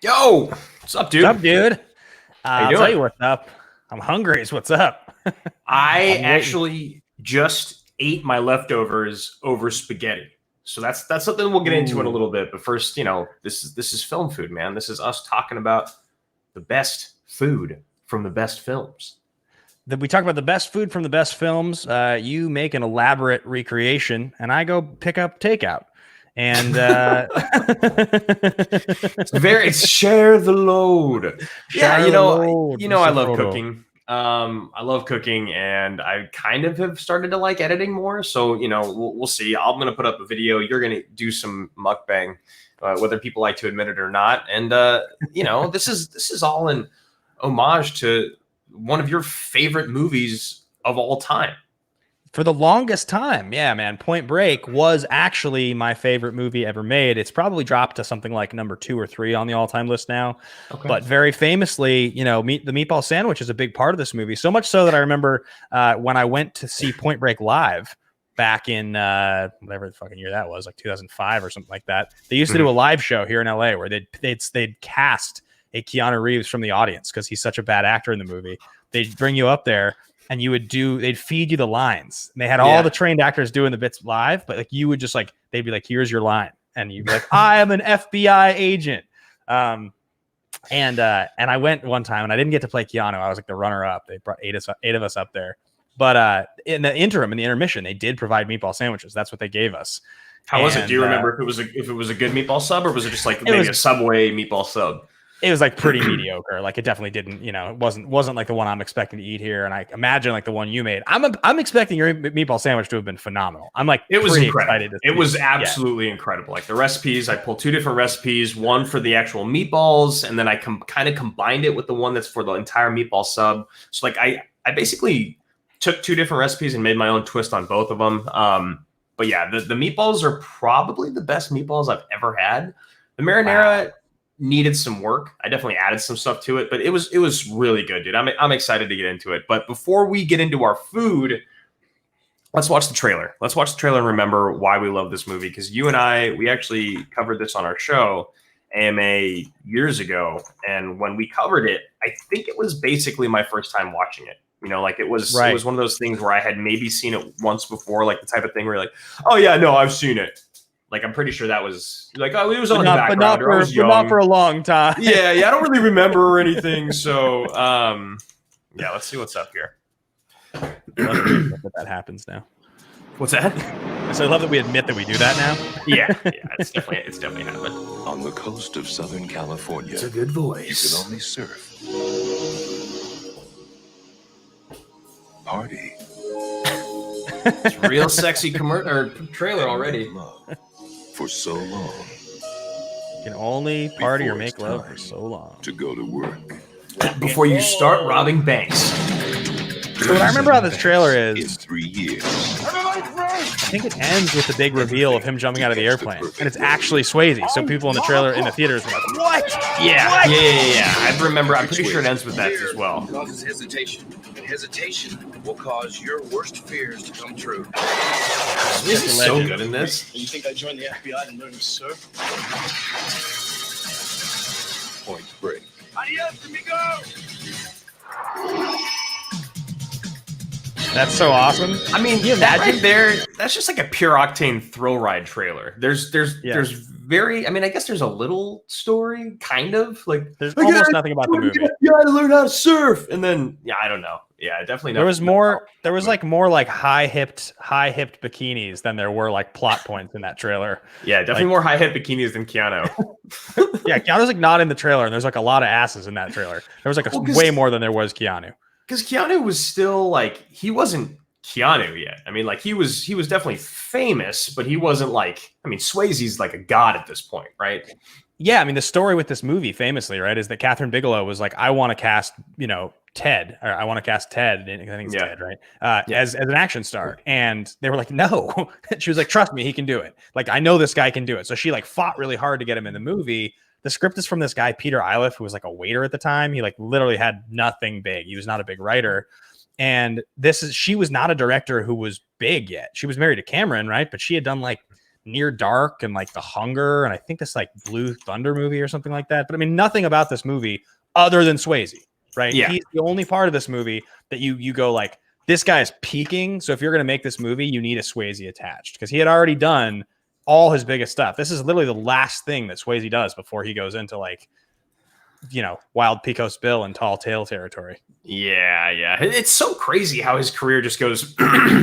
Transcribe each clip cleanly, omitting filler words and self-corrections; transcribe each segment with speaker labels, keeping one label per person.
Speaker 1: Yo, what's up, dude?
Speaker 2: What's up, dude?
Speaker 1: How you
Speaker 2: I'll tell
Speaker 1: doing?
Speaker 2: you what's up. I'm hungry. Is what's up.
Speaker 1: I
Speaker 2: I'm waiting.
Speaker 1: actually just ate my leftovers over spaghetti. So that's something we'll get into in a
Speaker 2: Ooh.
Speaker 1: little bit. But first, this is film food, man. This is us talking about the best food from the best films.
Speaker 2: We talk about the best food from the best films. You make an elaborate recreation, and I go pick up takeout. And
Speaker 1: It's share the load. Yeah,
Speaker 2: share the load,
Speaker 1: I
Speaker 2: Mr.
Speaker 1: love
Speaker 2: Frodo.
Speaker 1: cooking. I love cooking, and I kind of have started to like editing more. So we'll see. I'm gonna put up a video. You're gonna do some mukbang, whether people like to admit it or not. And this is all in homage to one of your favorite movies of all time.
Speaker 2: For the longest time, yeah, man, Point Break was actually my favorite movie ever made. It's probably dropped to something like number 2 or 3 on the all-time list now.
Speaker 1: Okay.
Speaker 2: But very famously, the meatball sandwich is a big part of this movie. So much so that I remember when I went to see Point Break live back in whatever the fucking year that was, like 2005 or something like that. They used to do a live show here in LA where they'd cast a Keanu Reeves from the audience because he's such a bad actor in the movie. They'd bring you up there and they'd feed you the lines. And they had all the trained actors doing the bits live, but like you would just like, they'd be like, here's your line. And you'd be like, I am an FBI agent. And I went one time and I didn't get to play Keanu. I was like the runner up. They brought eight of us up there. But in the intermission, they did provide meatball sandwiches. That's what they gave us.
Speaker 1: How was it? Do you remember if it was a good meatball sub, or was it just like maybe a Subway meatball sub?
Speaker 2: It was like pretty mediocre. Like it definitely didn't, it wasn't like the one I'm expecting to eat here. And I imagine like the one you made. I'm expecting your meatball sandwich to have been phenomenal. I'm like,
Speaker 1: it was incredible.
Speaker 2: Excited
Speaker 1: it was absolutely incredible. Like the recipes, I pulled 2 different recipes, one for the actual meatballs, and then I kind of combined it with the one that's for the entire meatball sub. So like I basically took 2 different recipes and made my own twist on both of them. But yeah, the meatballs are probably the best meatballs I've ever had. The marinara needed some work. I definitely added some stuff to it, but it was really good, dude. I'm excited to get into it. But before we get into our food, let's watch the trailer. Let's watch the trailer and remember why we love this movie. Because you and we actually covered this on our show, AMA, years ago. And when we covered it, I think it was basically my first time watching it. It was one of those things where I had maybe seen it once before, like the type of thing where you're like, oh yeah, no, I've seen it. Like, I'm pretty sure that was like, oh, it was on in the background.
Speaker 2: But not for a long time.
Speaker 1: Yeah, I don't really remember or anything. So, yeah, let's see what's up here.
Speaker 2: I love that happens now.
Speaker 1: What's that?
Speaker 2: So I love that we admit that we do that now.
Speaker 1: Yeah, it's definitely happened.
Speaker 3: On the coast of Southern California,
Speaker 1: it's a good voice.
Speaker 3: You can only surf, party.
Speaker 1: It's real sexy trailer already.
Speaker 3: For so long.
Speaker 2: You can only party or make love for so long.
Speaker 3: To go to work.
Speaker 1: Before you start robbing banks.
Speaker 2: So what I remember how this trailer is,
Speaker 3: in 3 years.
Speaker 2: I think it ends with the big reveal of him jumping out of the airplane, and it's actually Swayze. So people in the trailer in the theaters were like, "What?
Speaker 1: Yeah,
Speaker 2: what?
Speaker 1: Yeah. I remember. I'm pretty sure it ends with that as well.
Speaker 4: Causes hesitation, and hesitation will cause your worst fears to come true.
Speaker 1: This is so good in this.
Speaker 4: You think I joined the FBI to learn to surf?
Speaker 3: Point Break.
Speaker 4: Adios, amigo!
Speaker 2: That's so awesome."
Speaker 1: I mean,
Speaker 2: you imagine
Speaker 1: right there, that's just like a pure octane thrill ride trailer. There's very, I guess there's a little story, kind of like
Speaker 2: there's almost nothing about the movie.
Speaker 1: You got to learn how to surf, and then I don't know. Yeah, definitely.
Speaker 2: There was more like high hipped bikinis than there were like plot points in that trailer.
Speaker 1: Yeah, definitely more high hip bikinis than Keanu.
Speaker 2: Yeah, Keanu's like not in the trailer, and there's like a lot of asses in that trailer. There was like way more than there was Keanu.
Speaker 1: Because Keanu was still like, he wasn't Keanu yet. Like he was definitely famous, but he wasn't like, Swayze's like a god at this point, right?
Speaker 2: Yeah, the story with this movie famously, right, is that Catherine Bigelow was like, I want to cast, Ted, or I want to cast Ted, I think it's Ted, right? As an action star. And they were like, no. She was like, trust me, he can do it. Like, I know this guy can do it. So she like fought really hard to get him in the movie. The script is from this guy, Peter Iliff, who was like a waiter at the time. He like literally had nothing big. He was not a big writer. And she was not a director who was big yet. She was married to Cameron, right? But she had done like Near Dark and like The Hunger, and I think this like Blue Thunder movie or something like that. But I mean, nothing about this movie other than Swayze, right?
Speaker 1: Yeah.
Speaker 2: He's the only part of this movie that you go like, this guy is peaking. So if you're going to make this movie, you need a Swayze attached, because he had already done all his biggest stuff. This is literally the last thing that Swayze does before he goes into like, you know, Wild Pecos Bill and Tall Tale territory.
Speaker 1: Yeah. It's so crazy how his career just goes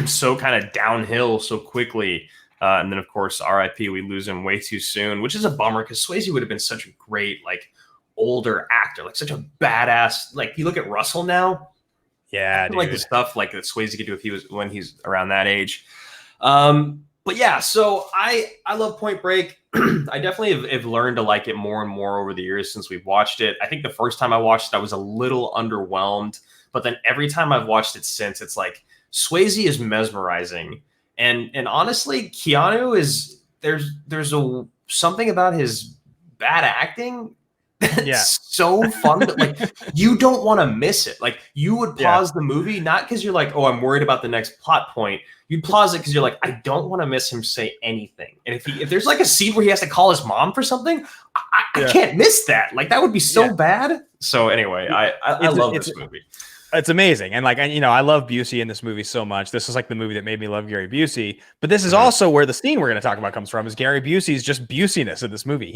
Speaker 1: so kind of downhill so quickly. And then, of course, RIP, we lose him way too soon, which is a bummer because Swayze would have been such a great, like, older actor, like such a badass. Like, you look at Russell now.
Speaker 2: Yeah, dude.
Speaker 1: Like the stuff like that Swayze could do if he was when he's around that age. But yeah, so I love Point Break. I definitely have learned to like it more and more over the years since we've watched it. I think the first time I watched it, I was a little underwhelmed, but then every time I've watched it since, it's like Swayze is mesmerizing. And honestly, Keanu is there's something about his bad acting that's so fun that like you don't want to miss it. Like you would pause the movie not because you're like, oh, I'm worried about the next plot point. You'd pause it because you're like, I don't want to miss him say anything. And if there's like a scene where he has to call his mom for something, I can't miss that. Like that would be so bad. So anyway, I love this movie.
Speaker 2: It's amazing. And like, you know, I love Busey in this movie so much. This is like the movie that made me love Gary Busey. But this is also where the scene we're going to talk about comes from, is Gary Busey's just Buseyness in this movie.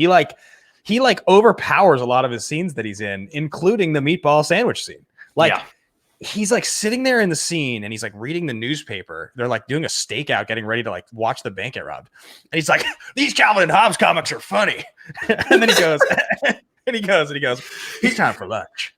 Speaker 2: He overpowers a lot of his scenes that he's in, including the meatball sandwich scene. Like he's like sitting there in the scene and he's like reading the newspaper. They're like doing a stakeout, getting ready to like watch the bank get robbed. And he's like, these Calvin and Hobbes comics are funny. And then he goes, it's time for lunch.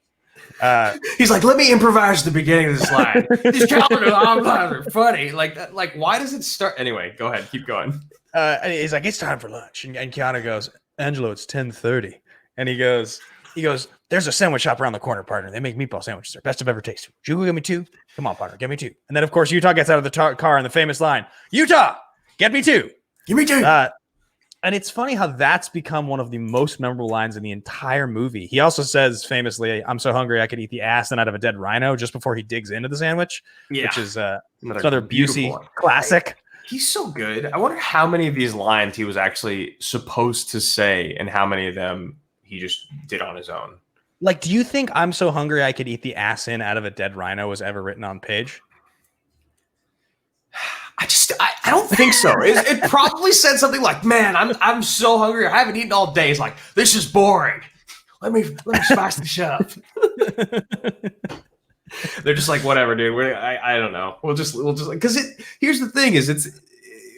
Speaker 1: He's like, let me improvise the beginning of this line. These Calvin and Hobbes are funny. Like, why does it start? Anyway, go ahead, keep going.
Speaker 2: And he's like, it's time for lunch. And Keanu goes, Angelo, it's 10:30. And he goes, there's a sandwich shop around the corner, partner. They make meatball sandwiches. They're best I've ever tasted. Would you go get me two? Come on, partner, get me two. And then, of course, Utah gets out of the car in the famous line, Utah, get me two.
Speaker 1: Give me two.
Speaker 2: And it's funny how that's become one of the most memorable lines in the entire movie. He also says famously, I'm so hungry I could eat the ass out of a dead rhino, just before he digs into the sandwich, which is another Busey classic.
Speaker 1: He's so good. I wonder how many of these lines he was actually supposed to say and how many of them he just did on his own.
Speaker 2: Like, do you think I'm so hungry I could eat the ass out of a dead rhino was ever written on page?
Speaker 1: I don't think so. It probably said something like, man, I'm so hungry. I haven't eaten all day. It's like, this is boring. Let me spice the shit up. They're just like, whatever, dude. I don't know. We'll just because here's the thing is it's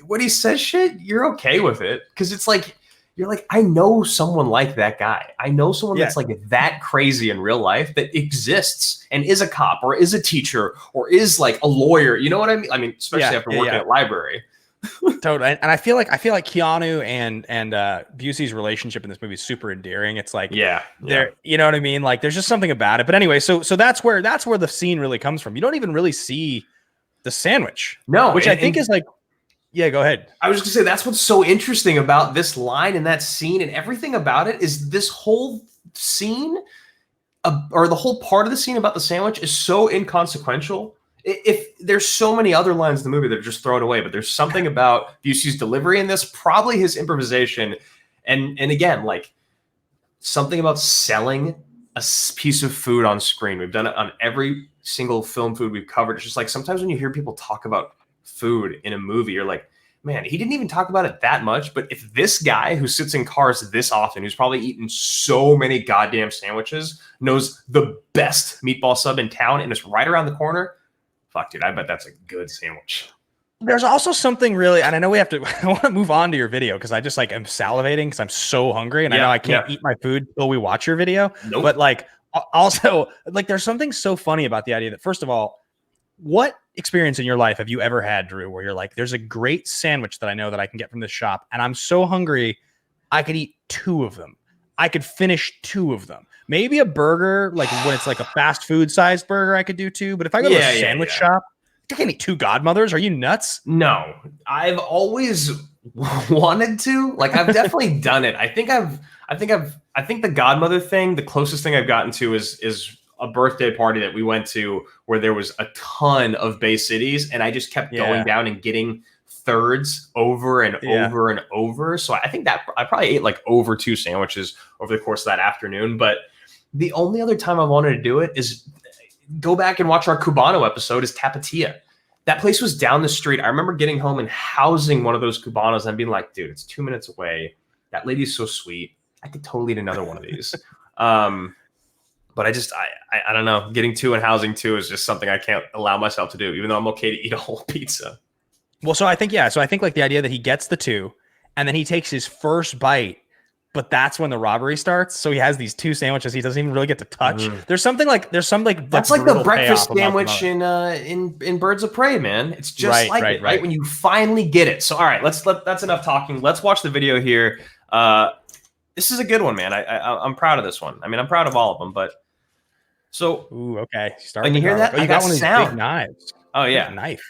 Speaker 1: when he says shit, you're okay with it. Cause it's like, you're like, I know someone like that guy. I know someone that's like that crazy in real life that exists and is a cop or is a teacher or is like a lawyer. You know what I mean? I mean, especially after working at a library.
Speaker 2: Totally. And I feel like Keanu and Busey's relationship in this movie is super endearing. It's like, they're, you know what I mean? Like there's just something about it. But anyway, so that's where the scene really comes from. You don't even really see the sandwich.
Speaker 1: No,
Speaker 2: which I think is like, yeah, go ahead.
Speaker 1: I was just gonna say that's what's so interesting about this line and that scene and everything about it is this whole scene or the whole part of the scene about the sandwich is so inconsequential. If there's so many other lines in the movie that are just thrown away, but there's something about Busey's delivery in this, probably his improvisation, and again, like something about selling a piece of food on screen. We've done it on every single film food we've covered. It's just like sometimes when you hear people talk about food in a movie, you're like, man, he didn't even talk about it that much. But if this guy who sits in cars this often, who's probably eaten so many goddamn sandwiches, knows the best meatball sub in town and it's right around the corner, fuck, dude, I bet that's a good sandwich.
Speaker 2: There's also something really, and I know I want to move on to your video because I just like am salivating because I'm so hungry and I know I can't eat my food till we watch your video.
Speaker 1: Nope.
Speaker 2: But like also like there's something so funny about the idea that, first of all, what experience in your life have you ever had, Drew, where you're like, there's a great sandwich that I know that I can get from this shop and I'm so hungry I could eat two of them. I could finish two of them. Maybe a burger, like when it's like a fast food sized burger, I could do two. But if I go to a sandwich shop, I can't eat two Godmothers. Are you nuts?
Speaker 1: No, I've always wanted to. Like I've definitely done it. I think the Godmother thing, the closest thing I've gotten to is a birthday party that we went to where there was a ton of Bay Cities and I just kept going down and getting thirds over and
Speaker 2: Yeah.
Speaker 1: over and over. So I think that I probably ate like over 2 sandwiches over the course of that afternoon. But the only other time I wanted to do it is go back and watch our Cubano episode is Tapatia. That place was down the street. I remember getting home and housing one of those Cubanos and being like, dude, it's 2 minutes away. That lady's so sweet. I could totally eat another one of these. But I don't know. Getting 2 and housing 2 is just something I can't allow myself to do, even though I'm okay to eat a whole pizza.
Speaker 2: Well, so I think like the idea that he gets the 2 and then he takes his first bite, but that's when the robbery starts. So he has these 2 sandwiches he doesn't even really get to touch. There's some like
Speaker 1: that's like the breakfast sandwich in Birds of Prey, man. It's just right when you finally get it. So all right, that's enough talking. Let's watch the video here. This is a good one, man. I'm proud of this one. I mean, I'm proud of all of them, but so
Speaker 2: okay.
Speaker 1: When you hear that,
Speaker 2: you got one of these big knives.
Speaker 1: Oh yeah,
Speaker 2: knife.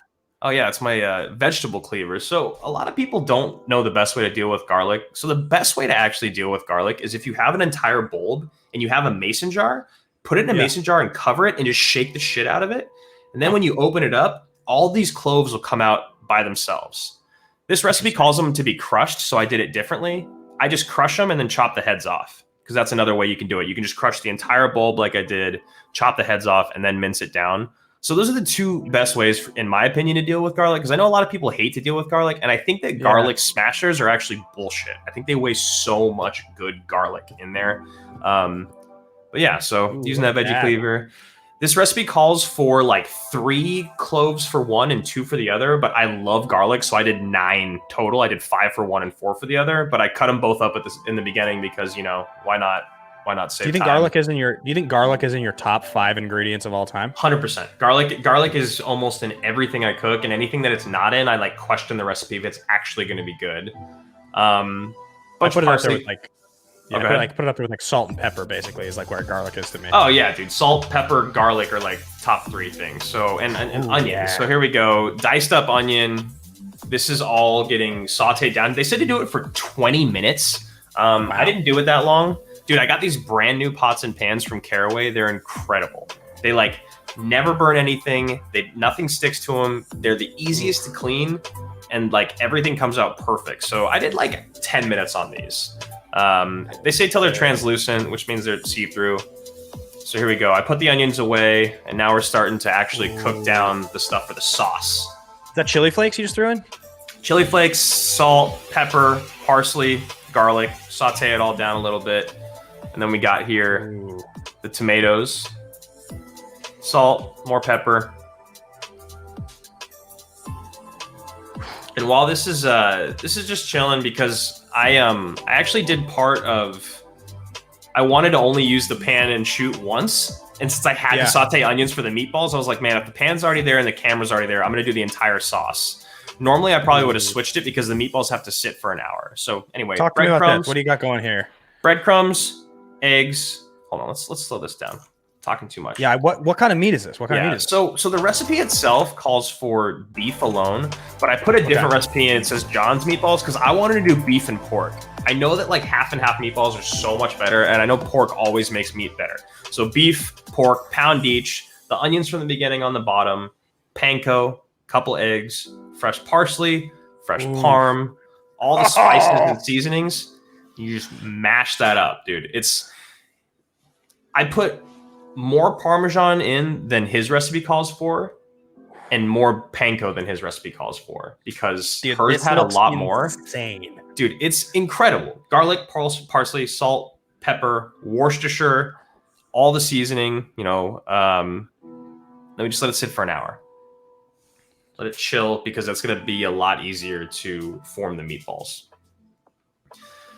Speaker 1: Oh yeah, it's my vegetable cleaver. So a lot of people don't know the best way to deal with garlic. So the best way to actually deal with garlic is if you have an entire bulb and you have a mason jar, put it in a mason jar and cover it and just shake the shit out of it. And then when you open it up, all these cloves will come out by themselves. This recipe calls them to be crushed, so I did it differently. I just crush them and then chop the heads off, because that's another way you can do it. You can just crush the entire bulb like I did, chop the heads off, and then mince it down. So those are the 2 best ways, in my opinion, to deal with garlic, because I know a lot of people hate to deal with garlic, and I think that garlic smashers are actually bullshit. I think they waste so much good garlic in there. But yeah, so using that veggie cleaver. This recipe calls for like 3 cloves for one and 2 for the other, but I love garlic, so I did 9 total. I did 5 for one and 4 for the other, but I cut them both up in the beginning because, you know, why not? Why not save time? Do
Speaker 2: you think garlic is in your top 5 ingredients of all time?
Speaker 1: 100%. Garlic is almost in everything I cook, and anything that it's not in, I like question the recipe if it's actually going to be good.
Speaker 2: I put it up there with like. Yeah, put it up there with like salt and pepper, basically, is like where garlic is to me.
Speaker 1: Oh yeah, dude. Salt, pepper, garlic are like top 3 things. So and onion. Yeah. So here we go. Diced up onion. This is all getting sauteed down. They said to do it for 20 minutes. Wow. I didn't do it that long. Dude, I got these brand new pots and pans from Caraway. They're incredible. They like never burn anything. Nothing sticks to them. They're the easiest to clean, and like everything comes out perfect. So I did like 10 minutes on these. They say till they're translucent, which means they're see-through. So here we go. I put the onions away, and now we're starting to actually cook down the stuff for the sauce.
Speaker 2: Is that chili flakes you just threw in?
Speaker 1: Chili flakes, salt, pepper, parsley, garlic. Saute it all down a little bit. And then we got here the tomatoes, salt, more pepper. And while this is just chilling, because I actually did part of, I wanted to only use the pan and shoot once. And since I had to saute onions for the meatballs, I was like, man, if the pan's already there and the camera's already there, I'm going to do the entire sauce. Normally, I probably would have switched it because the meatballs have to sit for an hour. So anyway,
Speaker 2: talk to me about this. What do you got going here?
Speaker 1: Breadcrumbs, eggs. Hold on, let's slow this down. Talking too much.
Speaker 2: Yeah, what kind of meat is this? What kind of meat is this?
Speaker 1: So the recipe itself calls for beef alone, but I put a different recipe and it says John's meatballs because I wanted to do beef and pork. I know that like half and half meatballs are so much better, and I know pork always makes meat better. So beef, pork, pound each, the onions from the beginning on the bottom, panko, couple eggs, fresh parsley, fresh parm, all the spices and seasonings. You just mash that up, dude. I put more Parmesan in than his recipe calls for, and more panko than his recipe calls for, because hers had a lot more.
Speaker 2: Insane.
Speaker 1: Dude, it's incredible. Garlic, parsley, salt, pepper, Worcestershire, all the seasoning, you know. Let me just let it sit for an hour. Let it chill, because that's going to be a lot easier to form the meatballs.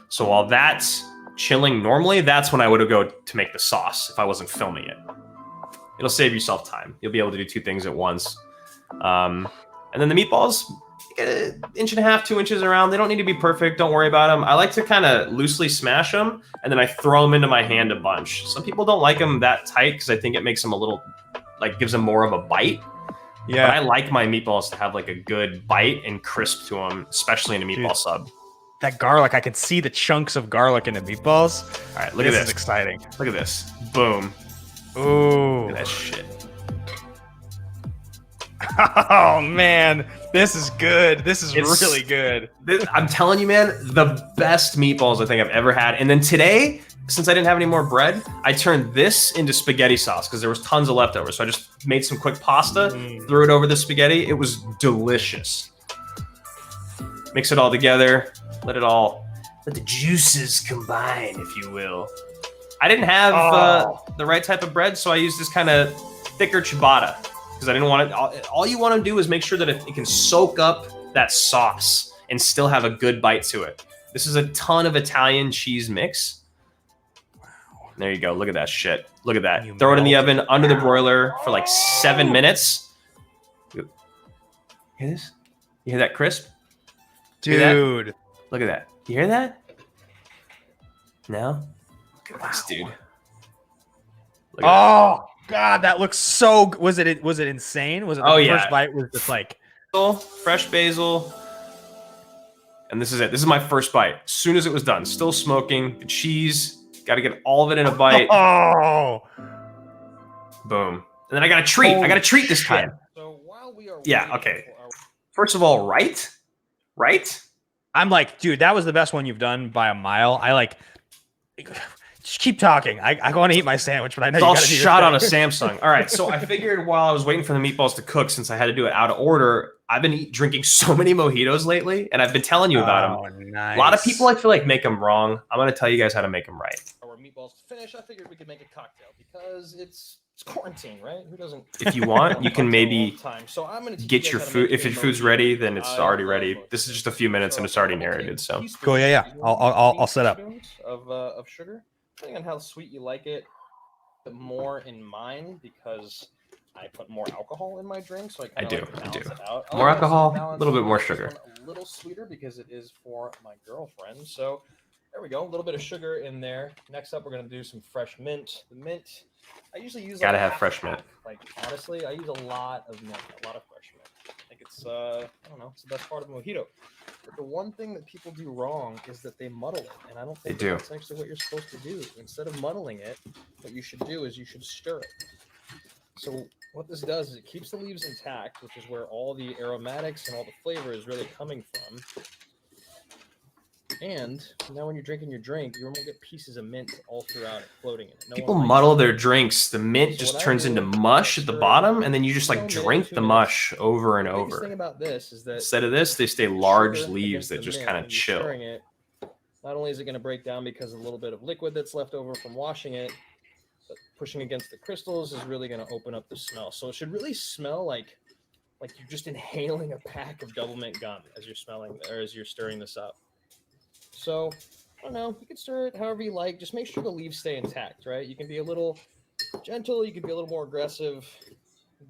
Speaker 1: So while that's chilling, normally that's when I would go to make the sauce if I wasn't filming it. It'll save yourself time. You'll be able to do 2 things at once. And then the meatballs, get an 1.5 inches, 2 inches around. They don't need to be perfect. Don't worry about them. I like to kind of loosely smash them, and then I throw them into my hand a bunch. Some people don't like them that tight because I think it makes them a little, like, gives them more of a bite. Yeah. But I like my meatballs to have like a good bite and crisp to them, especially in a meatball sub.
Speaker 2: That garlic, I can see the chunks of garlic in the meatballs.
Speaker 1: All right, look at this.
Speaker 2: This is exciting.
Speaker 1: Look at this. Boom.
Speaker 2: Ooh.
Speaker 1: Look at that shit.
Speaker 2: Oh, man. This is good. This is
Speaker 1: It's-
Speaker 2: really good.
Speaker 1: I'm telling you, man, the best meatballs I think I've ever had. And then today, since I didn't have any more bread, I turned this into spaghetti sauce because there was tons of leftovers. So I just made some quick pasta, threw it over the spaghetti. It was delicious. Mix it all together. Let the juices combine, if you will. I didn't have the right type of bread, so I used this kind of thicker ciabatta because I didn't want it. All you want to do is make sure that it can soak up that sauce and still have a good bite to it. This is a ton of Italian cheese mix. Wow. There you go. Look at that shit. Look at that. Throw it in the oven under the broiler for like 7 minutes. You hear this? You hear that crisp?
Speaker 2: Dude.
Speaker 1: Look at that. You hear that? No? Look at this, dude. Look at
Speaker 2: Oh God, that looks so. Was it insane? Was it the
Speaker 1: yeah.
Speaker 2: first bite? Was just like
Speaker 1: fresh basil, and this is it. This is my first bite. As soon as it was done, still smoking. The cheese, got to get all of it in a bite.
Speaker 2: oh,
Speaker 1: Boom. And then I got a treat. I got a treat this time.
Speaker 4: So while we are
Speaker 1: Yeah. Okay. First of all, right?
Speaker 2: I'm like, dude, that was the best one you've done by a mile. I like. Just keep talking. I want to eat my sandwich, but I know
Speaker 1: It's
Speaker 2: you
Speaker 1: all
Speaker 2: gotta do your
Speaker 1: shot on a
Speaker 2: thing.
Speaker 1: Samsung. All right, so I figured while I was waiting for the meatballs to cook, since I had to do it out of order, I've been drinking so many mojitos lately, and I've been telling you about them.
Speaker 2: Nice.
Speaker 1: A lot of people, I feel like, make them wrong. I'm going to tell you guys how to make them right.
Speaker 5: Our meatballs finish. I figured we could make a cocktail because it's quarantine, right? Who doesn't?
Speaker 1: If you want, you can
Speaker 5: cocktail all
Speaker 1: maybe
Speaker 5: the time. So I'm gonna teach
Speaker 1: get
Speaker 5: you
Speaker 1: your
Speaker 5: guys how to
Speaker 1: food.
Speaker 5: make
Speaker 1: If your
Speaker 5: a
Speaker 1: food's
Speaker 5: mojito.
Speaker 1: ready, then it's
Speaker 5: I
Speaker 1: already
Speaker 5: love
Speaker 1: ready.
Speaker 5: mojitos.
Speaker 1: This is just a few minutes, and it's already narrated. So
Speaker 2: Cool, yeah. I'll set up.
Speaker 5: Of sugar, depending on how sweet you like it. But more in mine because I put more alcohol in my drink, so I
Speaker 1: do.
Speaker 5: balance it out.
Speaker 1: More
Speaker 5: I like to
Speaker 1: alcohol,
Speaker 5: balance
Speaker 1: a little bit more
Speaker 5: this
Speaker 1: sugar.
Speaker 5: one a little sweeter because it is for my girlfriend. So there we go, a little bit of sugar in there. Next up, we're gonna do some fresh mint. The mint, I usually use.
Speaker 1: Gotta
Speaker 5: like
Speaker 1: have
Speaker 5: half
Speaker 1: fresh
Speaker 5: a
Speaker 1: mint.
Speaker 5: half. Like honestly, I use a lot of mint, a lot of fresh mint. I think it's I don't know, it's the best part of a mojito. But the one thing that people do wrong is that they muddle it, and I don't think
Speaker 1: They do.
Speaker 5: that's actually what you're supposed to do. Instead of muddling it, what you should do is you should stir it. So what this does is it keeps the leaves intact, which is where all the aromatics and all the flavor is really coming from. And now when you're drinking your drink, you won't get pieces of mint all throughout it, floating in it. No
Speaker 1: People
Speaker 5: one likes
Speaker 1: muddle
Speaker 5: that.
Speaker 1: their drinks. The mint
Speaker 5: So
Speaker 1: just
Speaker 5: what I
Speaker 1: turns
Speaker 5: do
Speaker 1: into
Speaker 5: is
Speaker 1: mush
Speaker 5: I
Speaker 1: at the
Speaker 5: stir it
Speaker 1: bottom, and then you just
Speaker 5: for
Speaker 1: like
Speaker 5: a minute,
Speaker 1: drink
Speaker 5: 2
Speaker 1: the
Speaker 5: minutes.
Speaker 1: mush over and
Speaker 5: The biggest
Speaker 1: over.
Speaker 5: thing about this is that
Speaker 1: Instead of this, they stay
Speaker 5: the
Speaker 1: large
Speaker 5: sugar
Speaker 1: leaves
Speaker 5: against
Speaker 1: that
Speaker 5: the
Speaker 1: just
Speaker 5: mint,
Speaker 1: kind of
Speaker 5: when you're
Speaker 1: chill.
Speaker 5: stirring it, not only is it going to break down because of a little bit of liquid that's left over from washing it, but pushing against the crystals is really going to open up the smell. So it should really smell like you're just inhaling a pack of double mint gum as you're smelling or as you're stirring this up. So I don't know, you can stir it however you like. Just make sure the leaves stay intact, right? You can be a little gentle, you can be a little more aggressive,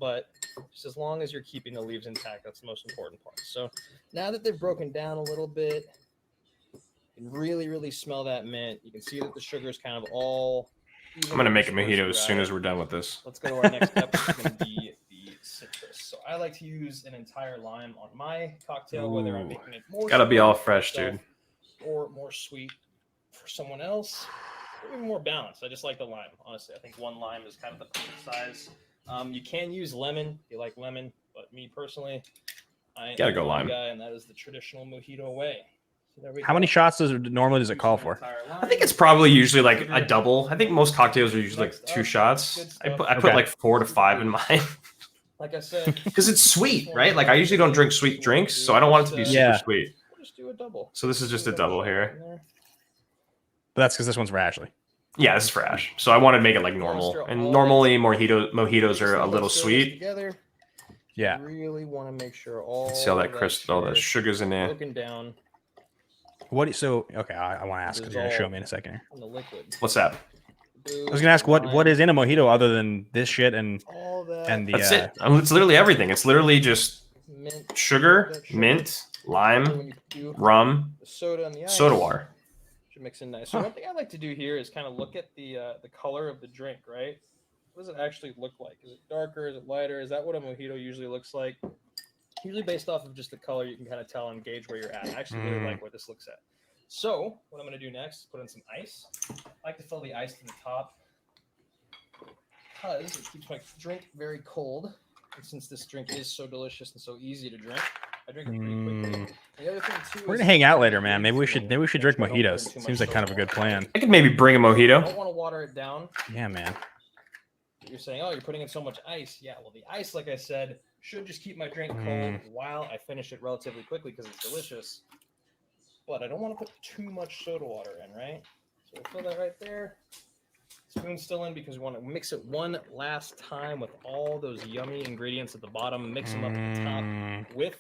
Speaker 5: but just as long as you're keeping the leaves intact, that's the most important part. So now that they've broken down a little bit, you can really, really smell that mint. You can see that the sugar is kind of all.
Speaker 1: I'm gonna make a
Speaker 5: dispersed
Speaker 1: mojito as soon
Speaker 5: throughout
Speaker 1: as
Speaker 5: it.
Speaker 1: we're done with this.
Speaker 5: Let's go to our next step, which is going to be the citrus. So I like to use an entire lime on my cocktail, whether I'm
Speaker 1: Ooh.
Speaker 5: making it more.
Speaker 1: Gotta be
Speaker 5: sugar
Speaker 1: all
Speaker 5: for
Speaker 1: fresh,
Speaker 5: myself
Speaker 1: dude.
Speaker 5: Or more sweet for someone else. Or even more balanced. I just like the lime, honestly. I think one lime is kind of the perfect size. You can use lemon if you like lemon, but me personally, I
Speaker 1: Gotta
Speaker 5: am
Speaker 1: go
Speaker 5: a
Speaker 1: lime.
Speaker 5: guy, and that is the traditional mojito way. So there we
Speaker 2: How
Speaker 5: go.
Speaker 2: many shots does it call for?
Speaker 1: I think it's probably usually like a double. I think most cocktails are usually like 2 shots. I put
Speaker 2: Okay.
Speaker 1: like 4 to 5 in mine
Speaker 5: Like I said,
Speaker 1: because it's sweet, right? Like I usually don't drink sweet drinks, so I don't want it to be super
Speaker 2: Yeah.
Speaker 1: sweet.
Speaker 5: we'll just do a double.
Speaker 1: So this is just a double here.
Speaker 2: But that's because this one's for Ashley.
Speaker 1: Yeah, this is for Ash. So I wanted to make it like normal. And normally mojitos are a little sweet.
Speaker 5: Together,
Speaker 2: Yeah.
Speaker 5: you really want to make sure all.
Speaker 1: See all that
Speaker 5: of
Speaker 1: crisp, all the
Speaker 5: sugar
Speaker 1: sugars in there.
Speaker 5: broken down
Speaker 2: Okay, I want to ask because you're gonna show me in a second here.
Speaker 5: on the liquid.
Speaker 1: What's that?
Speaker 2: I was gonna ask what is in a mojito other than this shit and
Speaker 5: all that
Speaker 2: the
Speaker 1: That's it. It's literally everything. It's literally just
Speaker 5: mint,
Speaker 1: sugar,
Speaker 5: that sugar.
Speaker 1: mint,
Speaker 5: When
Speaker 1: lime,
Speaker 5: you do
Speaker 1: rum,
Speaker 5: the soda and the ice,
Speaker 1: soda water.
Speaker 5: should mix in nice. So one thing I like to do here is kind of look at the color of the drink, right? What does it actually look like? Is it darker? Is it lighter? Is that what a mojito usually looks like? Usually based off of just the color, you can kind of tell and gauge where you're at. I actually really like where this looks at. So what I'm going to do next is put in some ice. I like to fill the ice to the top because it keeps my drink very cold. And since this drink is so delicious and so easy to drink, I drink it pretty quickly. The other thing too
Speaker 2: We're
Speaker 5: is
Speaker 2: gonna hang out
Speaker 5: it's
Speaker 2: later,
Speaker 5: really
Speaker 2: man. Maybe we should
Speaker 5: easy to
Speaker 2: drink
Speaker 5: make sure I don't put in
Speaker 2: mojitos.
Speaker 5: too
Speaker 2: Seems
Speaker 5: much
Speaker 2: like kind of a
Speaker 5: soda
Speaker 2: good
Speaker 5: water.
Speaker 2: plan.
Speaker 1: I could maybe bring a
Speaker 5: I
Speaker 1: mojito.
Speaker 5: don't want to water it down.
Speaker 2: Yeah, man.
Speaker 5: You're saying, oh, you're putting in so much ice. Yeah, well, the ice, like I said, should just keep my drink cold while I finish it relatively quickly because it's delicious. But I don't want to put too much soda water in, right? So we'll fill that right there. Spoon's still in because we want to mix it one last time with all those yummy ingredients at the bottom. Mix them up at the top with.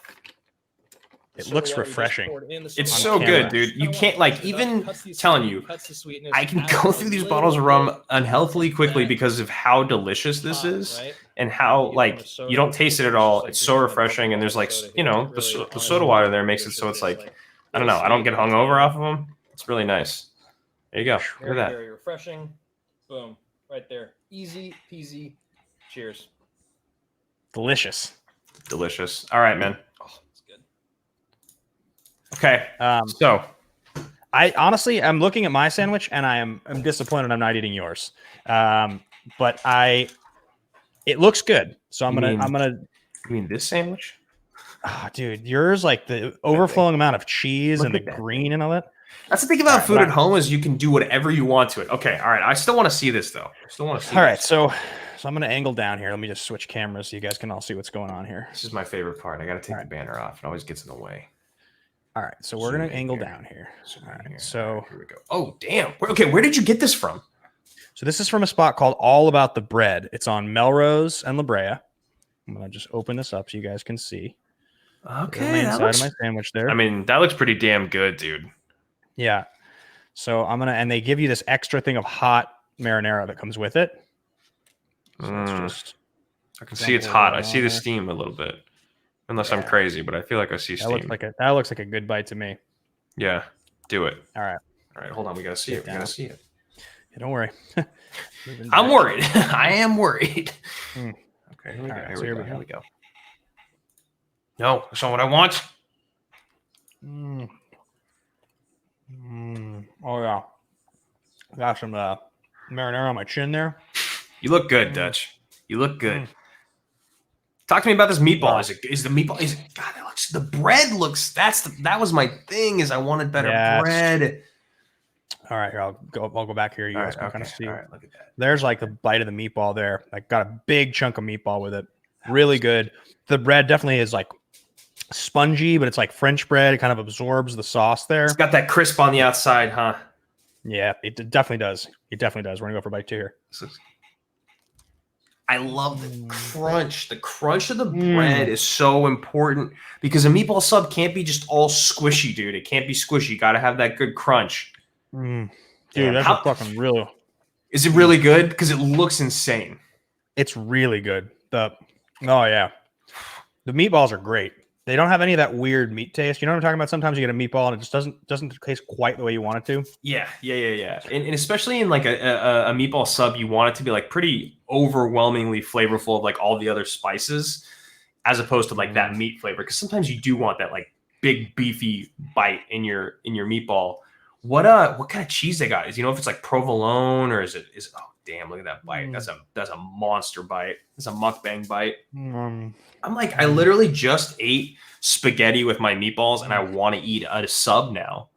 Speaker 2: It
Speaker 5: soda
Speaker 2: looks
Speaker 5: water we just
Speaker 2: refreshing.
Speaker 5: poured in. The
Speaker 1: It's
Speaker 5: soda
Speaker 1: so
Speaker 5: water
Speaker 2: camera.
Speaker 1: good, dude. You
Speaker 5: kinda
Speaker 1: can't
Speaker 5: wanna
Speaker 1: like
Speaker 5: flush it up,
Speaker 1: even
Speaker 5: cuts the
Speaker 1: telling
Speaker 5: acidity,
Speaker 1: you.
Speaker 5: cuts the sweetness,
Speaker 1: I can
Speaker 5: adds
Speaker 1: go
Speaker 5: a
Speaker 1: through these
Speaker 5: little
Speaker 1: bottles of
Speaker 5: bit
Speaker 1: rum unhealthily quickly
Speaker 5: that
Speaker 1: because of how delicious this
Speaker 5: pop,
Speaker 1: is
Speaker 5: right?
Speaker 1: and
Speaker 5: You
Speaker 1: how
Speaker 5: get it
Speaker 1: like
Speaker 5: from a soda,
Speaker 1: you don't taste it at
Speaker 5: it's
Speaker 1: all.
Speaker 5: just like
Speaker 1: It's so
Speaker 5: drinking a
Speaker 1: refreshing and there's like
Speaker 5: soda
Speaker 1: you
Speaker 5: here.
Speaker 1: know
Speaker 5: It really,
Speaker 1: the
Speaker 5: honestly,
Speaker 1: soda water there
Speaker 5: really
Speaker 1: makes it so
Speaker 5: should
Speaker 1: it's
Speaker 5: taste
Speaker 1: like I don't know.
Speaker 5: really
Speaker 1: I don't
Speaker 5: sweet,
Speaker 1: get
Speaker 5: but it's
Speaker 1: hungover
Speaker 5: very,
Speaker 1: off of them. It's really nice. There you go. Look
Speaker 5: very,
Speaker 1: at that.
Speaker 5: very refreshing. Boom, right there. Easy peasy. Cheers.
Speaker 2: Delicious.
Speaker 1: Delicious. All right, man.
Speaker 5: Oh, it's good.
Speaker 1: Okay. So
Speaker 2: I honestly, I'm looking at my sandwich and I'm disappointed I'm not eating yours. But it looks good. So I'm
Speaker 1: You
Speaker 2: gonna,
Speaker 1: mean this sandwich?
Speaker 2: dude, yours like the overflowing amount of cheese
Speaker 1: Look
Speaker 2: and the
Speaker 1: at that
Speaker 2: green
Speaker 1: thing.
Speaker 2: and all that.
Speaker 1: That's the thing about
Speaker 2: All right,
Speaker 1: food
Speaker 2: but
Speaker 1: at home is you can do whatever you want to it. Okay, all right. I still want to see this though. I still want to see
Speaker 2: All right,
Speaker 1: this.
Speaker 2: so I'm gonna angle down here. Let me just switch cameras so you guys can all see what's going on here.
Speaker 1: This is my favorite part. I got to take
Speaker 2: All
Speaker 1: the banner off. It always gets in the way.
Speaker 2: All right, so we're
Speaker 1: Zoom
Speaker 2: gonna
Speaker 1: in
Speaker 2: angle
Speaker 1: here.
Speaker 2: down here.
Speaker 1: Zoom
Speaker 2: All
Speaker 1: in
Speaker 2: right,
Speaker 1: here.
Speaker 2: so
Speaker 1: All right, here we go. Oh, damn. Okay, where did you get this from?
Speaker 2: so this is from a spot called All About the Bread. It's on Melrose and La Brea. I'm gonna just open this up so you guys can see.
Speaker 1: Okay,
Speaker 2: the main
Speaker 1: that
Speaker 2: side
Speaker 1: looks,
Speaker 2: of my sandwich there.
Speaker 1: I mean, that looks pretty damn good, dude.
Speaker 2: Yeah. So I'm gonna, and they give you this extra thing of hot marinara that comes with it. So let's just.
Speaker 1: I can see it's hot. I see the steam a little bit. Unless I'm crazy, but I feel like I see steam.
Speaker 2: That looks like a good bite to me.
Speaker 1: Yeah, do it.
Speaker 2: All right.
Speaker 1: All right, hold on. We gotta see it. We gotta see it.
Speaker 2: Yeah, don't worry.
Speaker 1: I'm worried. I am worried.
Speaker 2: Mm.
Speaker 1: Okay, here we go.
Speaker 2: All right,
Speaker 1: Here
Speaker 2: so
Speaker 1: we
Speaker 2: here
Speaker 1: go.
Speaker 2: we
Speaker 1: Here
Speaker 2: go.
Speaker 1: we go. No, that's not what I want.
Speaker 2: Oh yeah. Got some marinara on my chin there.
Speaker 1: You look good, Dutch. You look good. Talk to me about this meatball.
Speaker 2: Wow.
Speaker 1: Is the meatball? Is it? God, it looks. The bread looks. That was my thing. Is I wanted better bread.
Speaker 2: All right, here I'll go back here. You guys can kind of see.
Speaker 1: All right, look at that.
Speaker 2: There's like the bite of the meatball there. Like got a big chunk of meatball with it. Really good. The bread definitely is like spongy, but it's like French bread. It kind of absorbs the sauce there.
Speaker 1: It's got that crisp on the outside, huh?
Speaker 2: Yeah, it definitely does. It definitely does. We're gonna go for bite 2 here.
Speaker 1: I love the crunch. The crunch of the bread is so important because a meatball sub can't be just all squishy, dude. It can't be squishy. You got to have that good crunch.
Speaker 2: Dude,
Speaker 1: Damn,
Speaker 2: that's a fucking real.
Speaker 1: Is it really good? Because it looks insane.
Speaker 2: It's really good. Oh yeah, the meatballs are great. They don't have any of that weird meat taste. You know what I'm talking about? Sometimes you get a meatball and it just doesn't taste quite the way you want it to.
Speaker 1: Yeah. And especially in like a meatball sub, you want it to be like pretty overwhelmingly flavorful of like all the other spices, as opposed to like that meat flavor. Because sometimes you do want that like big beefy bite in your meatball. What kind of cheese they got? Is if it's like provolone or is it? Oh damn! Look at that bite. That's a monster bite. It's a mukbang bite. I'm like, I literally just ate spaghetti with my meatballs, and I want to eat a sub now.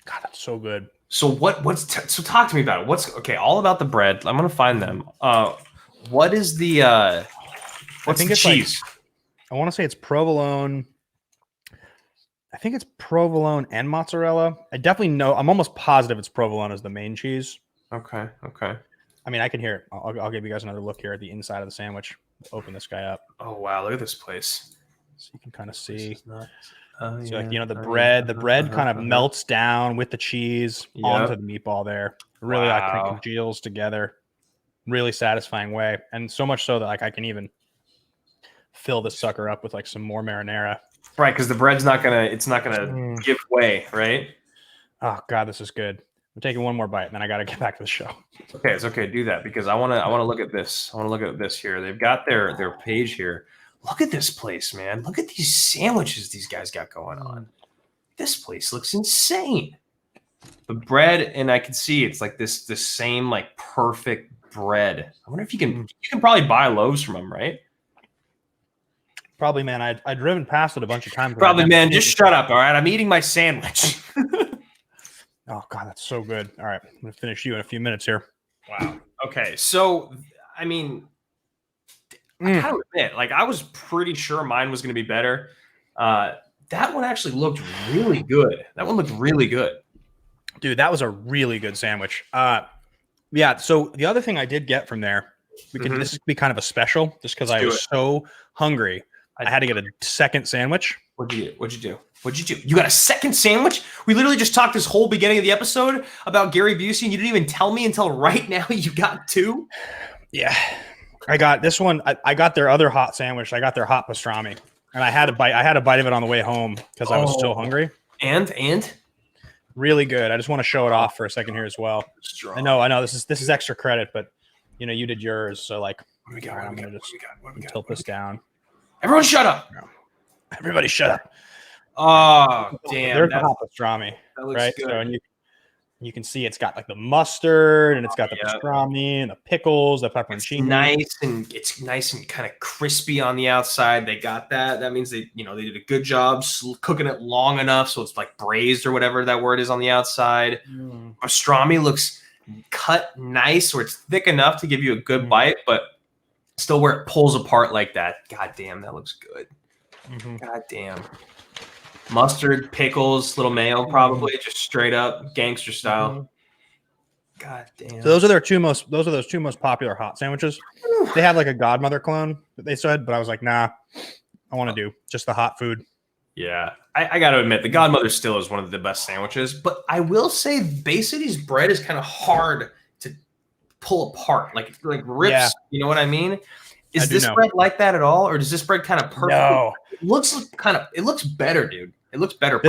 Speaker 2: God, that's so good.
Speaker 1: So so talk to me about it. Okay? All about the bread. I'm gonna find them. What is the what's the cheese?
Speaker 2: I want to say it's provolone. I think it's provolone and mozzarella. I definitely know. I'm almost positive it's provolone as the main cheese.
Speaker 1: Okay.
Speaker 2: I mean, I can hear it. I'll give you guys another look here at the inside of the sandwich. Open this guy up.
Speaker 1: Oh wow! Look at this place.
Speaker 2: So you can kind of see.
Speaker 1: So
Speaker 2: like the bread kind of melts down with the cheese onto the meatball there. Really like congeals together. Really satisfying way, and so much so that like I can even fill this sucker up with like some more marinara.
Speaker 1: Right, because the bread's not gonna give way, right?
Speaker 2: Oh god, this is good. I'm taking one more bite, and then I got to get back to the show.
Speaker 1: Okay, it's okay. Do that because I want to look at this. I want to look at this here. They've got their page here. Look at this place, man. Look at these sandwiches these guys got going on. This place looks insane. The bread, and I can see it's like this same like perfect bread. I wonder if you can probably buy loaves from them, right?
Speaker 2: Probably, man. I'd driven past it a bunch of times.
Speaker 1: Probably, man. Just shut up, all right? I'm eating my sandwich.
Speaker 2: Oh God, that's so good. All right, I'm gonna finish you in a few minutes here.
Speaker 1: Wow. Okay, so I mean, I gotta admit, like I was pretty sure mine was going to be better. That one actually looked really good. That one looked really good.
Speaker 2: Dude, that was a really good sandwich. Yeah. So the other thing I did get from there, this could be kind of a special, just because I was so hungry. I had to get a second sandwich.
Speaker 1: What'd you do? You got a second sandwich? We literally just talked this whole beginning of the episode about Gary Busey, and you didn't even tell me until right now you got two?
Speaker 2: Yeah. I got this one. I got their other hot sandwich. I got their hot pastrami. And I had a bite of it on the way home because I was so hungry.
Speaker 1: And
Speaker 2: really good. I just want to show it off for a second here as well.
Speaker 1: Strong.
Speaker 2: I know this is extra credit, but you did yours, so like
Speaker 1: what do we got?
Speaker 2: I'm gonna just tilt this down.
Speaker 1: Everyone shut up.
Speaker 2: Everybody shut up.
Speaker 1: Oh, damn.
Speaker 2: There's the hot pastrami.
Speaker 1: That looks
Speaker 2: right?
Speaker 1: good.
Speaker 2: So and you can see it's got like the mustard and it's got the pastrami and the pickles, the pepperoncini.
Speaker 1: It's nice and kind of crispy on the outside. They got that. That means they did a good job cooking it long enough so it's like braised or whatever that word is on the outside. Pastrami looks cut nice, or it's thick enough to give you a good bite, but still where it pulls apart like that. God damn, that looks good. God damn. Mustard, pickles, little mayo, probably just straight up gangster style. God damn.
Speaker 2: So those are those two most popular hot sandwiches. They have like a Godmother clone that they said, but I was like, nah, I want to do just the hot food.
Speaker 1: Yeah, I got to admit, the Godmother still is one of the best sandwiches. But I will say, Bay City's bread is kind of hard to pull apart, like rips.
Speaker 2: Yeah.
Speaker 1: You know what I mean? Is this bread like that at all, or does this bread kind of perfect?
Speaker 2: No.
Speaker 1: It looks better, dude. It looks better.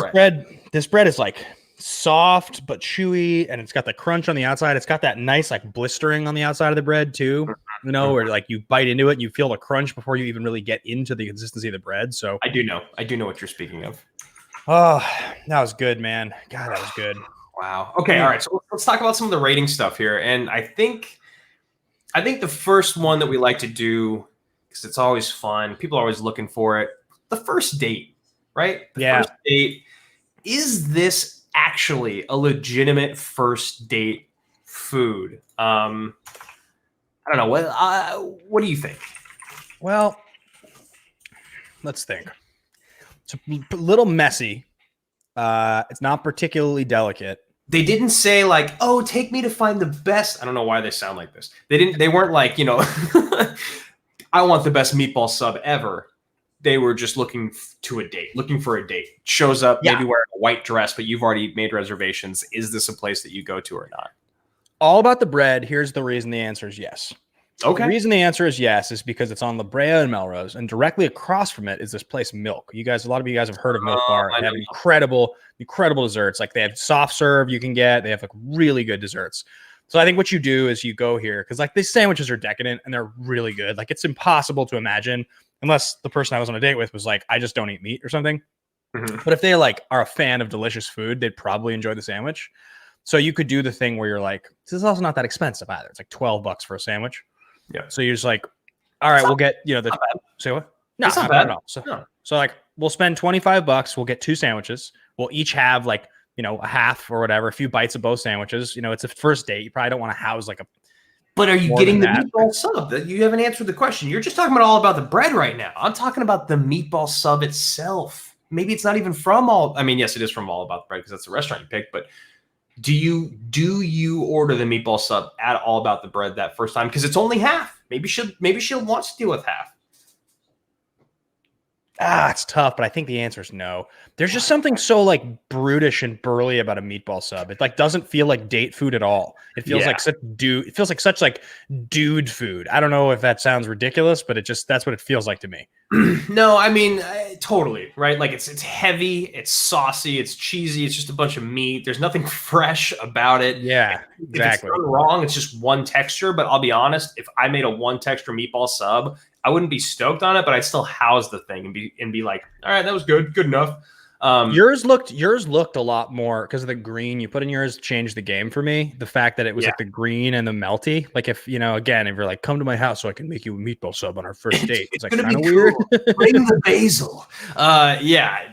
Speaker 2: This bread is like soft but chewy, and it's got the crunch on the outside. It's got that nice like blistering on the outside of the bread too. Where like you bite into it and you feel the crunch before you even really get into the consistency of the bread. So
Speaker 1: I do know what you're speaking of.
Speaker 2: Oh, that was good, man. God, that was good.
Speaker 1: Wow. Okay. All right. So let's talk about some of the rating stuff here. And I think the first one that we like to do, because it's always fun, people are always looking for it. The first date, right? First date. Is this actually a legitimate first date food? I don't know. What do you think?
Speaker 2: Well, let's think. It's a little messy. It's not particularly delicate.
Speaker 1: They didn't say like, "Oh, take me to find the best." I don't know why they sound like this. They weren't like, I want the best meatball sub ever. They were just looking for a date. Shows up, maybe wearing a white dress, but you've already made reservations. Is this a place that you go to or not?
Speaker 2: All about the bread. Here's the reason the answer is yes.
Speaker 1: Okay.
Speaker 2: The reason the answer is yes is because it's on La Brea and Melrose, and directly across from it is this place, Milk. A lot of you guys have heard of Milk Bar. They have incredible desserts. Like they have soft serve you can get. They have like really good desserts. So I think what you do is you go here because like these sandwiches are decadent and they're really good. Like it's impossible to imagine unless the person I was on a date with was like, I just don't eat meat or something. But if they like are a fan of delicious food, they'd probably enjoy the sandwich. So you could do the thing where you're like, this is also not that expensive either. It's like $12 for a sandwich. Yeah. So you're just like, all right, we'll get, say what? No, not bad at all. So like, we'll spend $25. We'll get two sandwiches. We'll each have like, a half or whatever, a few bites of both sandwiches. It's a first date. You probably don't want to house like a.
Speaker 1: But are you getting the meatball sub? You haven't answered the question. You're just talking about all about the bread right now. I'm talking about the meatball sub itself. Maybe it's not even from all. I mean, yes, it is from All About the Bread because that's the restaurant you picked. But do you order the meatball sub at All About the Bread that first time? Because it's only half. Maybe she'll want to deal with half.
Speaker 2: It's tough, but I think the answer is no. There's just something so like brutish and burly about a meatball sub. It like doesn't feel like date food at all. It feels like such like dude food. I don't know if that sounds ridiculous, but that's what it feels like to me.
Speaker 1: No, I mean totally, right? Like it's heavy, it's saucy, it's cheesy, it's just a bunch of meat. There's nothing fresh about it.
Speaker 2: Yeah, exactly.
Speaker 1: If it's done wrong, it's just one texture. But I'll be honest, if I made a one texture meatball sub, I wouldn't be stoked on it, but I'd still house the thing and be like, all right, that was good enough.
Speaker 2: Yours looked a lot more because of the green you put in yours changed the game for me. The fact that it was like the green and the melty. Like if again, if you're like, come to my house so I can make you a meatball sub on our first date. It's like kind of weird.
Speaker 1: Bring the basil.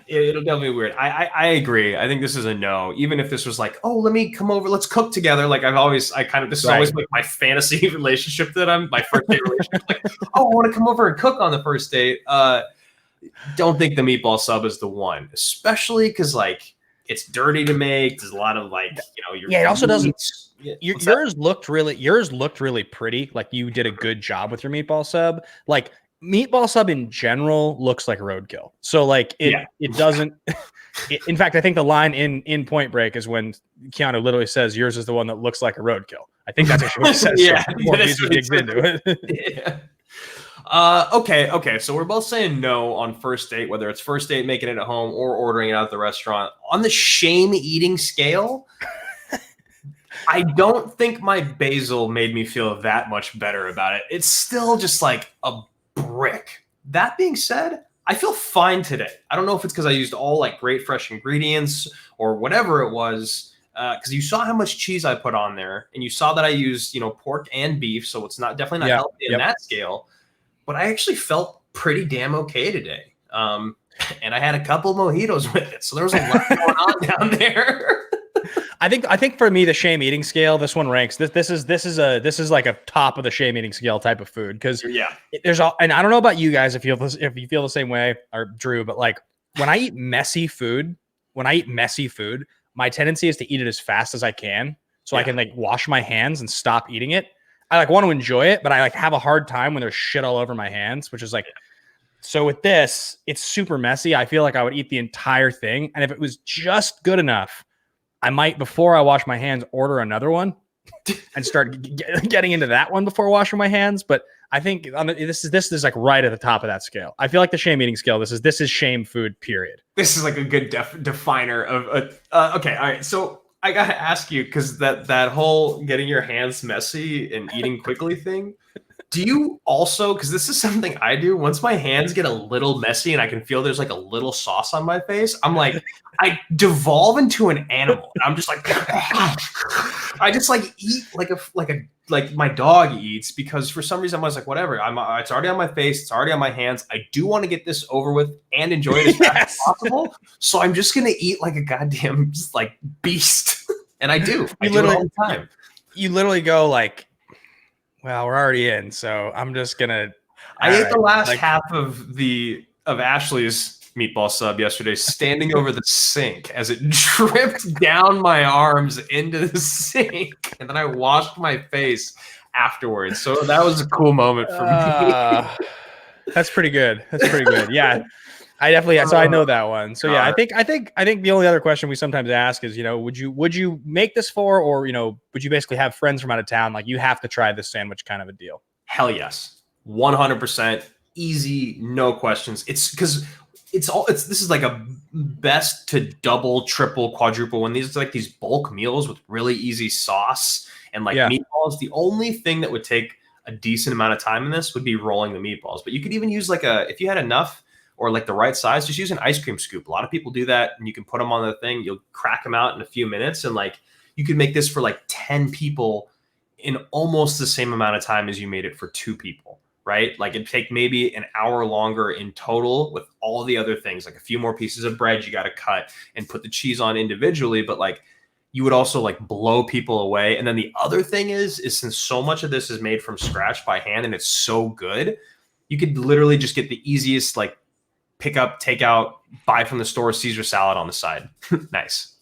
Speaker 1: It'll definitely be weird. I agree. I think this is a no. Even if this was like, oh, let me come over, let's cook together. Like this is always like my fantasy relationship my first date relationship. Like, oh, I want to come over and cook on the first date. Don't think the meatball sub is the one, especially because like it's dirty to make. There's a lot of
Speaker 2: it also doesn't. Yours looked really pretty. Like you did a good job with your meatball sub. Like meatball sub in general looks like roadkill. So like it doesn't. In fact, I think the line in Point Break is when Keanu literally says, "Yours is the one that looks like a roadkill." I think that's actually what he says.
Speaker 1: Yeah,
Speaker 2: so more Busey digs into it.
Speaker 1: Yeah. Okay. So we're both saying no on first date, whether it's first date making it at home or ordering it out at the restaurant. On the shame eating scale, I don't think my basil made me feel that much better about it. It's still just like a brick. That being said, I feel fine today. I don't know if it's because I used all like great fresh ingredients or whatever it was. Because you saw how much cheese I put on there, and you saw that I used pork and beef, so it's definitely not healthy in that scale. But I actually felt pretty damn okay today. And I had a couple mojitos with it. So there was a lot going on down there.
Speaker 2: I think for me, the shame eating scale, this one ranks. This is like a top of the shame eating scale type and I don't know about you guys if you feel the same way or Drew, but like when I eat messy food, my tendency is to eat it as fast as I can. So I can like wash my hands and stop eating it. I like want to enjoy it, but I like have a hard time when there's shit all over my hands, which is like, so with this, it's super messy. I feel like I would eat the entire thing. And if it was just good enough, I might, before I wash my hands, order another one and start getting into that one before washing my hands. But I think this is like right at the top of that scale. I feel like the shame eating scale, this is shame food, period.
Speaker 1: This is like a good definer of okay. All right. So I got to ask you, because that whole getting your hands messy and eating quickly thing, do you also, because this is something I do, once my hands get a little messy and I can feel there's like a little sauce on my face, I'm like, I devolve into an animal. I'm just like, I just like eat like my dog eats, because for some reason I was like, whatever, it's already on my face, it's already on my hands. I do want to get this over with and enjoy it as fast as possible. So I'm just gonna eat like a goddamn like beast, and I do. I do it all the time.
Speaker 2: You literally go like, well, we're already in, so I'm just gonna.
Speaker 1: I ate the last half of Ashley's meatball sub yesterday, standing over the sink as it dripped down my arms into the sink, and then I washed my face afterwards. So that was a cool moment for me.
Speaker 2: That's pretty good. Yeah, I definitely. So I know that one. So yeah, I think the only other question we sometimes ask is, would you make this for, or would you basically have friends from out of town, like, you have to try this sandwich kind of a deal?
Speaker 1: Hell yes, 100%, easy, no questions. It's because this is like a best to double, triple, quadruple one. These are like these bulk meals with really easy sauce and like meatballs. The only thing that would take a decent amount of time in this would be rolling the meatballs. But you could even use if you had enough or like the right size, just use an ice cream scoop. A lot of people do that, and you can put them on the thing. You'll crack them out in a few minutes, and like you could make this for like 10 people in almost the same amount of time as you made it for 2 people. Right? Like it'd take maybe an hour longer in total with all the other things, like a few more pieces of bread you got to cut and put the cheese on individually, but like you would also like blow people away. And then the other thing is since so much of this is made from scratch by hand and it's so good, you could literally just get the easiest, like, pick up, take out, buy from the store Caesar salad on the side. Nice.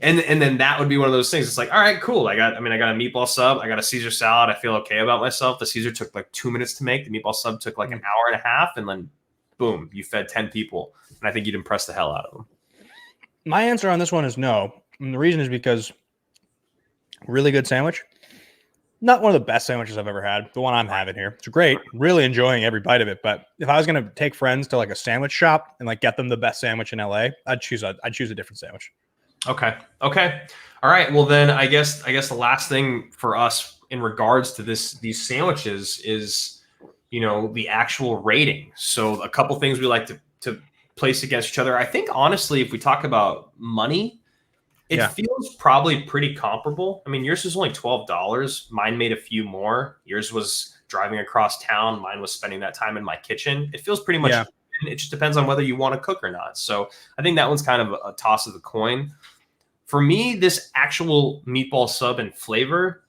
Speaker 1: And then that would be one of those things. It's like, all right, cool. I got a meatball sub. I got a Caesar salad. I feel okay about myself. The Caesar took like 2 minutes to make. The meatball sub took like an hour and a half. And then boom, you fed 10 people. And I think you'd impress the hell out of them.
Speaker 2: My answer on this one is no. And the reason is because really good sandwich. Not one of the best sandwiches I've ever had. The one I'm having here. It's great. Really enjoying every bite of it. But if I was going to take friends to like a sandwich shop and like get them the best sandwich in LA, I'd choose a different sandwich.
Speaker 1: Okay. All right. Well, then I guess the last thing for us in regards to these sandwiches is, the actual rating. So a couple things we like to placed against each other. I think honestly, if we talk about money, it
Speaker 2: Yeah.
Speaker 1: feels probably pretty comparable. I mean, yours was only $12. Mine made a few more. Yours was driving across town. Mine was spending that time in my kitchen. It feels pretty much.
Speaker 2: Yeah.
Speaker 1: It just depends on whether you want to cook or not. So I think that one's kind of a toss of the coin. For me, this actual meatball sub and flavor,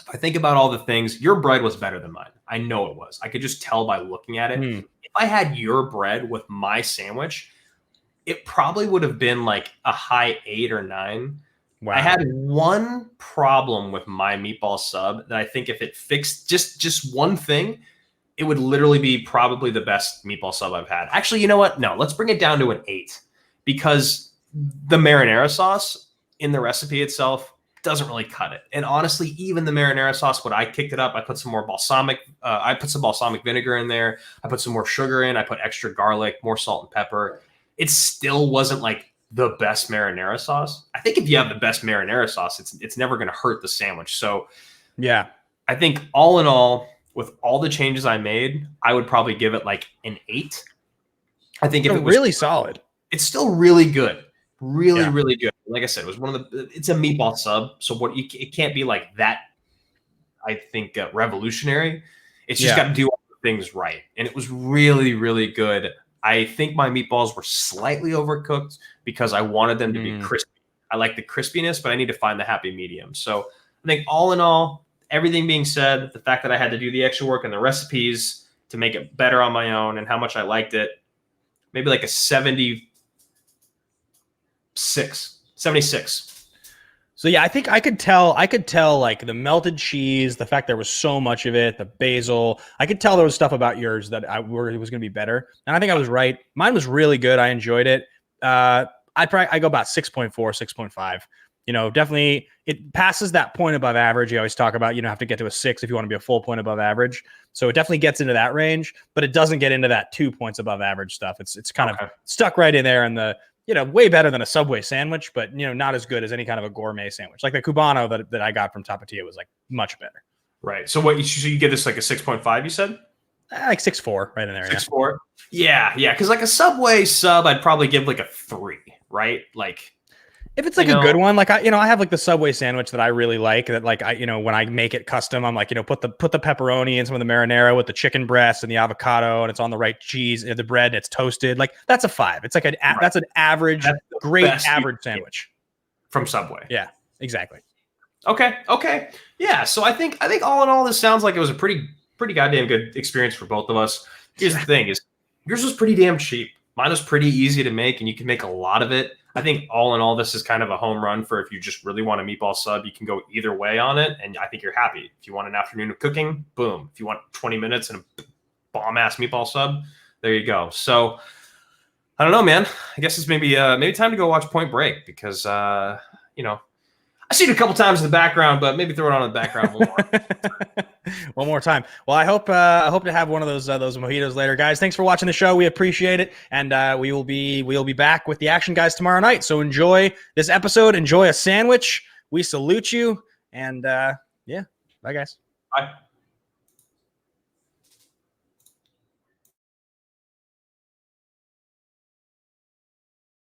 Speaker 1: if I think about all the things, your bread was better than mine. I know it was. I could just tell by looking at it. If I had your bread with my sandwich, it probably would have been like a high 8 or 9.
Speaker 2: Wow.
Speaker 1: I had one problem with my meatball sub that I think if it fixed just one thing, it would literally be probably the best meatball sub I've had. Actually, you know what? No, let's bring it down to an 8 because the marinara sauce in the recipe itself doesn't really cut it. And honestly, even the marinara sauce, when I kicked it up, I put some more balsamic vinegar in there. I put some more sugar in. I put extra garlic, more salt and pepper. It still wasn't like the best marinara sauce. I think if you have the best marinara sauce, it's never going to hurt the sandwich. So
Speaker 2: yeah,
Speaker 1: I think all in all, with all the changes I made, I would probably give it like an 8. I think if it was
Speaker 2: really solid,
Speaker 1: it's still really good. Really good. Like I said, it was it's a meatball sub. So it can't be like that. I think revolutionary. It's just got to do all the things right. And it was really, really good. I think my meatballs were slightly overcooked because I wanted them to be crispy. I like the crispiness, but I need to find the happy medium. So I think all in all, everything being said, the fact that I had to do the extra work and the recipes to make it better on my own and how much I liked it, maybe like a 76.
Speaker 2: So yeah, I think I could tell like the melted cheese, the fact there was so much of it, the basil. I could tell there was stuff about yours that it was going to be better, and I think I was right. Mine was really good. I enjoyed it. I go about 6.4, 6.5. Definitely it passes that point above average. You always talk about have to get to a 6 if you want to be a full point above average. So it definitely gets into that range, but it doesn't get into that 2 points above average stuff. It's kind of stuck right in there in the. Way better than a Subway sandwich, but, not as good as any kind of a gourmet sandwich. Like the Cubano that I got from Tapatia was like much better.
Speaker 1: Right. So you give this like a 6.5, you said?
Speaker 2: Like 6.4 right in there.
Speaker 1: 6.4. Yeah. Because like a Subway sub, I'd probably give like a 3, right? Like
Speaker 2: if it's like a good one, like I have like the Subway sandwich that I really like that like when I make it custom, I'm like, put the pepperoni and some of the marinara with the chicken breast and the avocado and it's on the right cheese and the bread and it's toasted. Like that's a 5. It's like that's an average, great average sandwich
Speaker 1: from Subway.
Speaker 2: Yeah, exactly.
Speaker 1: Okay. Yeah. So I think all in all, this sounds like it was a pretty goddamn good experience for both of us. Here's the thing is yours was pretty damn cheap. Mine was pretty easy to make and you can make a lot of it. I think all in all, this is kind of a home run for if you just really want a meatball sub, you can go either way on it. And I think you're happy. If you want an afternoon of cooking, boom. If you want 20 minutes and a bomb ass meatball sub, there you go. So I don't know, man. I guess it's maybe time to go watch Point Break because, I see it a couple times in the background, but maybe throw it on in the background one more.
Speaker 2: One more time. Well, I hope to have one of those mojitos later, guys. Thanks for watching the show. We appreciate it, and we will be back with the Action Guys tomorrow night. So enjoy this episode. Enjoy a sandwich. We salute you, and bye, guys.
Speaker 1: Bye.